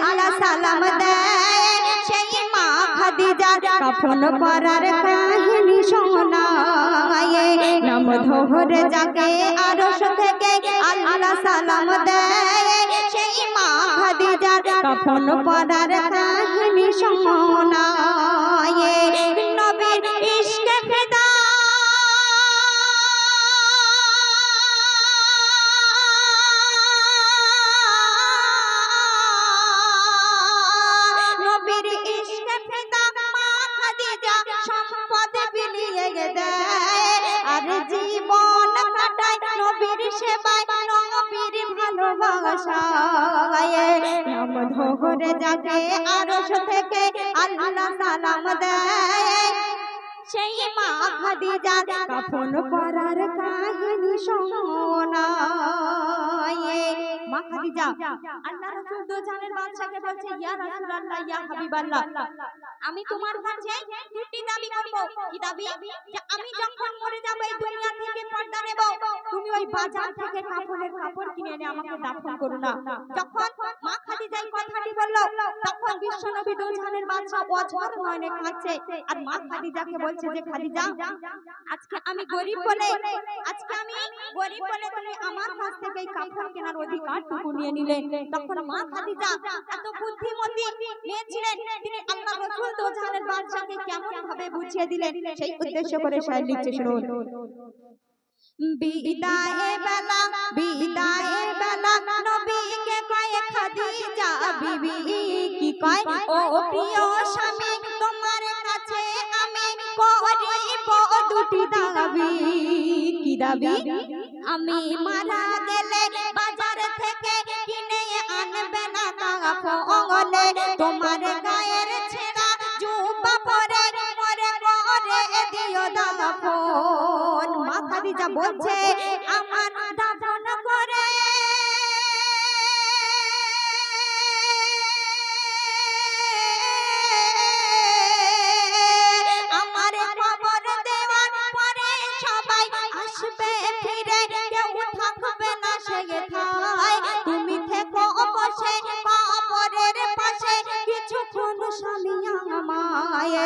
আল্লাহ সালাম দেয় সেই মা খাদিজা কাফন পরার কাহিনী শোনায় নাম ধরে যাকে আরশ থেকে আল্লাহ সালাম দেয় সেই মা খাদিজা কাফন পরার কাহিনী শোনায় নবীর ইশকে ফিদা নবীর ইশকে ফিদা মা খাদিজা সম্পদ বিলিয়ে দেয় আর জীবন কাটায় নবীর সেবায় নবীর ভালোবাসায় নাম ধরে যাকে আরশ থেকে আল্লাহ সালাম দেয় সেই মা খাদিজা কাফন পরার কাহিনী শোনায় মা খাদিজা আল্লাহ রাসূল দো জাহানের বাদশাকে বলছে ইয়া রাসূলুল্লাহ ইয়া হাবিবাল্লাহ আমি তোমার কাছে দুটি দাবি করব কি দাবি যে আমি যখন মরে যাব এই দুনিয়া থেকে পর্দা নেব তুমি ওই বাজার থেকে কাপড়ের কাপড় কিনে এনে আমাকে দাফন করো না যখন মা খাদিজা এই কথাটি বলল তখন বিশ্বনবী দো জাহানের বাদশা অঝর নয়নে কাঁদছে আর মা খাদিজাকে বলছে যে খাদিজা আজকে আমি গরীব বলে তুমি আমার কাছ থেকে এই কাপড় কেনার অধিকারটুকু নিয়ে নিলে তখন মা খাদিজা এত বুদ্ধিমতী মেয়ে ছিলেন তিনি আল্লাহ রাসূল দো জাহানের বাদশাকে কেমন ভাবে বুঝিয়ে দিলেন সেই উদ্দেশ্য করে শায়র লিখছে শুনুন বিদায়ে বেলা নবীকে কয় খাদিজা বিবি কি কয় ও প্রিয় স্বামী তোমার কাছে আমি করিব দুটি দাবি কি দাবি আমি মারা গেলে বাজার থেকে কিনে আনবে না কাপড় তোমার গায়ের ছেঁড়া জুব্বা পরে মরে দিও দাফন মা খাদিজা বলছে আমার দাফন করে আমার কবর দেওয়ার পরে সবাই আসবে ফিরে কেউ থাকবে না সে ঠায় তুমি থেকো বসে কবরের পাশে কিছুক্ষণ স্বামী আমায়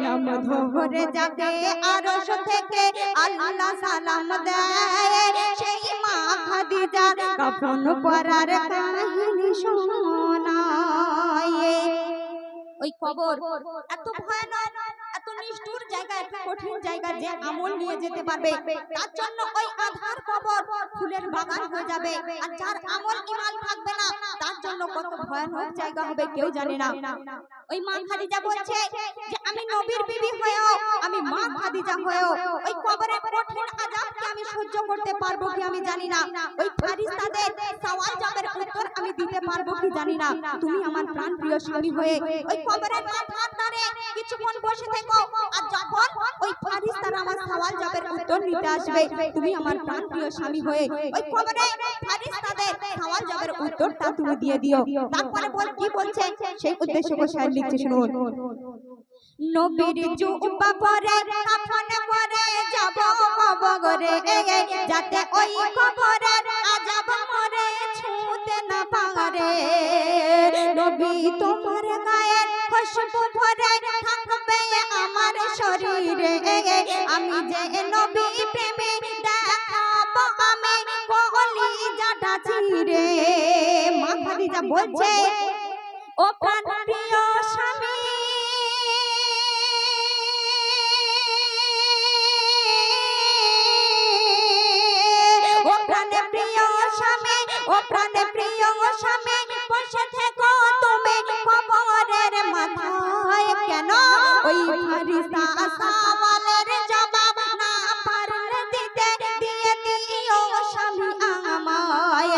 নাম ধরে যাকে আরশ থেকে আল্লাহ সালাম দেয় সেই মা খাদিজা কাফন পরার কাহিনী শোনায় ওই কবর এত ভয়ানক এত নিষ্ঠুর জায়গা এত কঠিন জায়গা যে আমল নিয়ে যেতে পারবে তার জন্য ওই আধার কবর ফুলের বাগান হয়ে যাবে আর যার আমল ইমান থাকবে না তার জন্য কত ভয়ানক জায়গা হবে কেউ জানে না ওই মা খাদিজা বলছে যে আমি নবীর বিবি হয়েও আমি মা খাদিজা হয়েও ওই কবরের কঠিন আযাবকে আমি সহ্য করতে পারবো কি আমি জানি না ওই ফেরেশতাদের সওয়াল জবাবের উত্তর আমি দিতে পারবো কি জানি না তুমি আমার প্রাণপ্রিয় স্বামী হয়ে ওই কবরের মাথার ধারে কিছুক্ষণ বসে থেকো আর যখন ওই ফেরেশতারা আমার সওয়াল জবাবের উত্তর নিতে আসবে তুমি আমার প্রাণপ্রিয় স্বামী হয়ে ওই কবরে ফেরেশতাদের সওয়াল জবাবের উত্তরটা তুমি দিয়ে দিও তারপরে কি বলছে সেই উদ্দেশ্য করে শায়র লিখছে শুনুন নবীর জুব্বা পরে কাফন পরে যাব কবরে যাতে ওই কবরের আযাব মরে ছুঁতে না পারে নবী তোমার গায়ের খুশবু ভরে থাকবে আমার শরীরে আমি যে নবী প্রেমে দেখাবো আমি কলিজাটা ছিঁড়ে মা খাদিজা বলছে ও প্রাণপ্রিয় স্বামী ও প্রাণে প্রিয় স্বামী বসে থেকো তুমি কবরের মাথায় কেন ওই ফেরেশতা সওয়ালের জবাব না পারলে দিতে দিয়ে দিও স্বামী আমায়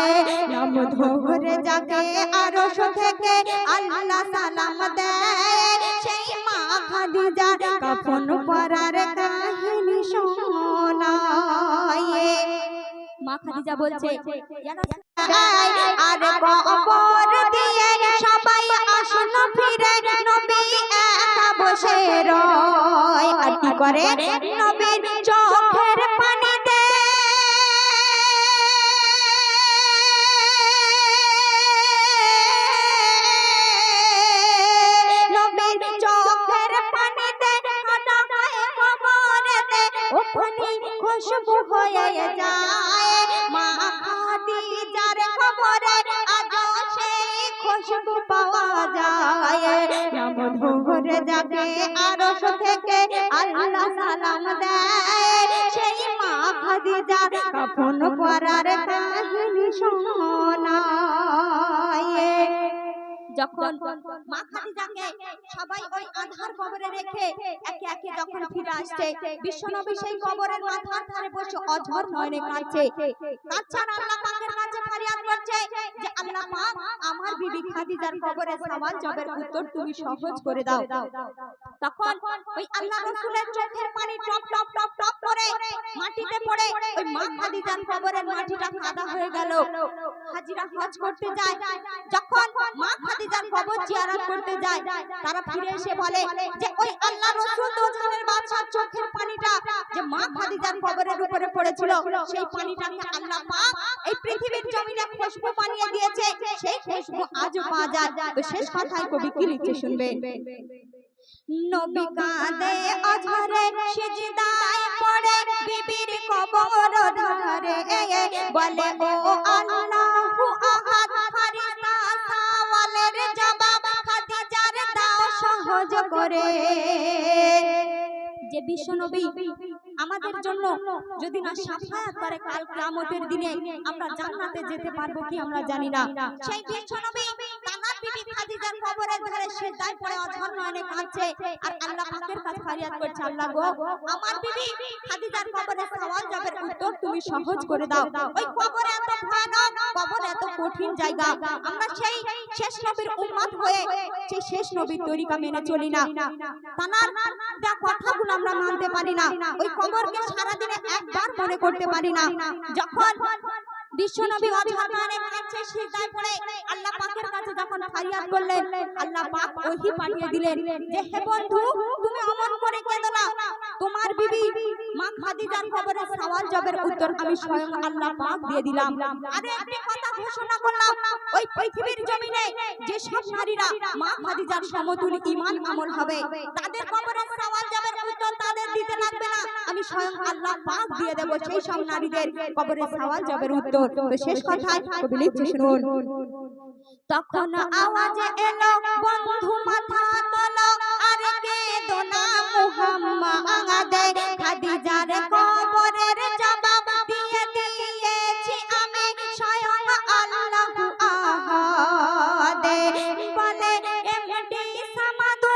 নাম ধরে যাকে আরশ থেকে আল্লাহ সালাম দেয় সেই মা খাদিজা কাফন পরার কাহিনী শোনায় মা খাদিজা বলছে আর কবর দিয়ে সবাই আসন ফিরে নবী একা বসে রয় আর কি করে নবীর চোখের পানি খুশবু পাওয়া যায় নাম ধরে যাকে আরশ থেকে আল্লাহ সালাম দেয় সেই মা খাদিজার কাফন পরার কাহিনী শোনায় যখন মা খাদিজাকে সবাই ওই আধার কবরে রেখে একে একে যখন ফিরে আসছে বিশ্বনবী সেই কবরের মাথার ধারে বসে অঝর নয়নে কাঁদছে কাঁদছেন আল্লাহ পাকের কাছে ফরিয়াদ করছে যে আল্লাহ পাক আমার বিবি খাদিজার কবরে সওয়াল জবের উত্তর তুমি সহজ করে দাও তখন ওই আল্লাহ রাসূলের চোখের পানি টপ টপ টপ টপ করে মাটিতে পড়ে ওই মা খাদিজার কবরের মাটিটা কাদা হয়ে গেল হাজিরা হজ করতে যায় যখন মা খাদিজার কবর জিয়ারত করতে যায় তারা ফিরে এসে বলে যে ওই আল্লাহ রাসূল দোজানের বাদশার চোখের পানিটা যে মা খাদিজার কবরের উপরে পড়েছিল সেই পানিটাকে আল্লাহ পাক এই পৃথিবীর জমিনে খুশবু বানিয়ে দিয়েছে সেই খুশবু আজও পাওয়া যায় তো শেষ কথায় কবি কি লিখছে শুনবেন নবী কাঁদে অঝরে সিজদায় পড়ে বিবির কবর ধরে বলে ও আল্লাহু আহাদ ফারিস্তা সওয়ালের জবাব খাদিজার দাও সহজ করে যে বিশ্বনবী আমাদের জন্য যদি না শাফায়াত করে কাল কিয়ামতের দিনে আমরা জান্নাতে যেতে পারবো কি আমরা জানি না সেই বিশ্বনবী তানার বিবি খাদিজার কবরের ধারে সিজদায় পড়ে অঝর নয়নে কাঁদছে আর আল্লাহ পাকের কাছে ফরিয়াদ করছে আল্লাহ গো আমার বিবি খাদিজার কবরে সওয়াল জবের উত্তর তুমি সহজ করে দাও ওই কবর এত ভয়ানক কবর এত কঠিন জায়গা আমরা সেই শেষ নবীর উম্মত হয়ে সেই শেষ নবীর তরিকা মেনে চলি না তানার যা কথাগুলো আমরা মানতে পারি না ওই কবরকে সারা দিনে একবার মনে করতে পারি না যখন বিশ্বনবী অঝর নয়নে কাঁদছে সিজদায় পড়ে আল্লাহ পাকের কাছে যখন ফরিয়াদ করলেন আল্লাহ পাক ওহী পাঠিয়ে দিলেন যে হে বন্ধু তুমি অমন করে কেঁদো না তোমার বিবি মা খাদিজার কবরে সওয়াল জবের উত্তর আমি স্বয়ং আল্লাহ পাক দিয়ে দিলাম আর একটি কথা ঘোষণা করলাম ওই পৃথিবীর জমিনে যে সব নারীরা মা খাদিজার সমতুল ঈমান আমল হবে তাদের কবরে সওয়াল জবের উত্তর তাদের দিতে লাগবে না আমি স্বয়ং আল্লাহ পাক দিয়ে দেব সেই সব নারীদের কবরে সওয়াল জবের উত্তর তো শেষ কথায় কবি লিখছে শুনুন তখন আওয়াজ এলো বন্ধু মাথা তোলো আর কেঁদো না মুহাম্মদ খাদিজার কবরের জবাব দিয়ে দিয়েছি আমি স্বয়ং আল্লাহু আহাদ বলে এমডি সামাদু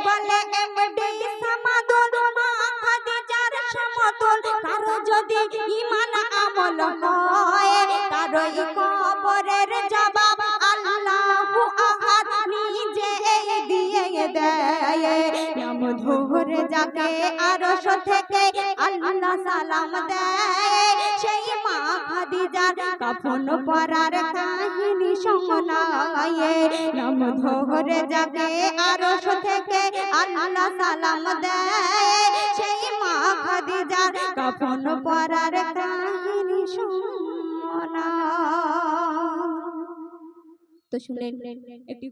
বলে এমডি সামাদু মা খাদিজার সমতুল কারো যদি ঈমান আমল হয় তারই কবরের জবাব আল্লাহু আহাদ নিজে দিয়ে দেয় নাম ধরে যাকে আরশ থেকে আল্লাহ সালাম দেয় সেই মা খাদিজার কাফন পরার কাহিনী শোনায় নাম ধরে যাকে আরশ থেকে আল্লাহ সালাম দেয় সেই মা খাদিজার কাফন পরার কাহিনী শোনায় তো শুনলেন একটি